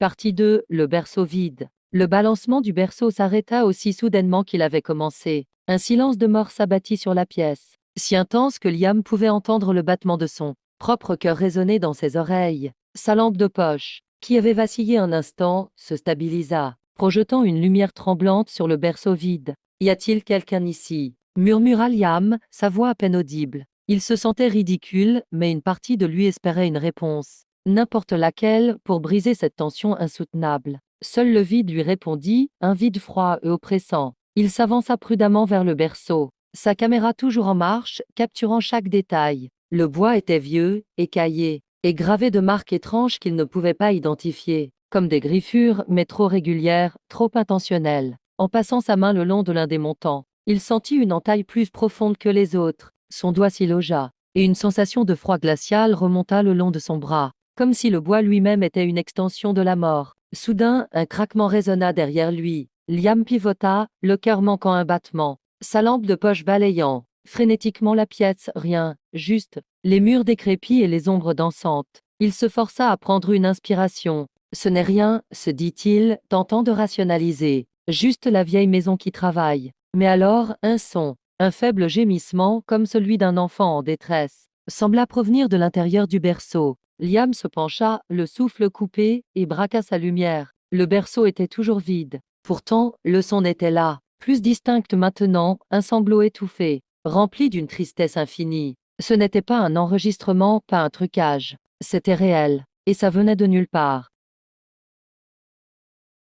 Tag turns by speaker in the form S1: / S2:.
S1: Partie 2, le berceau vide. Le balancement du berceau s'arrêta aussi soudainement qu'il avait commencé. Un silence de mort s'abattit sur la pièce, si intense que Liam pouvait entendre le battement de son propre cœur résonner dans ses oreilles. Sa lampe de poche, qui avait vacillé un instant, se stabilisa, projetant une lumière tremblante sur le berceau vide. « Y a-t-il quelqu'un ici ?» murmura Liam, sa voix à peine audible. Il se sentait ridicule, mais une partie de lui espérait une réponse, n'importe laquelle, pour briser cette tension insoutenable. Seul le vide lui répondit, un vide froid et oppressant. Il s'avança prudemment vers le berceau, sa caméra toujours en marche, capturant chaque détail. Le bois était vieux, écaillé, et gravé de marques étranges qu'il ne pouvait pas identifier, comme des griffures, mais trop régulières, trop intentionnelles. En passant sa main le long de l'un des montants, il sentit une entaille plus profonde que les autres. Son doigt s'y logea, et une sensation de froid glacial remonta le long de son bras, comme si le bois lui-même était une extension de la mort. Soudain, un craquement résonna derrière lui. Liam pivota, le cœur manquant un battement, sa lampe de poche balayant frénétiquement la pièce, rien, juste les murs décrépits et les ombres dansantes. Il se força à prendre une inspiration. Ce n'est rien, se dit-il, tentant de rationaliser. Juste la vieille maison qui travaille. Mais alors, un son, un faible gémissement, comme celui d'un enfant en détresse, sembla provenir de l'intérieur du berceau. Liam se pencha, le souffle coupé, et braqua sa lumière. Le berceau était toujours vide. Pourtant, le son était là, plus distinct maintenant, un sanglot étouffé, rempli d'une tristesse infinie. Ce n'était pas un enregistrement, pas un trucage. C'était réel, et ça venait de nulle part.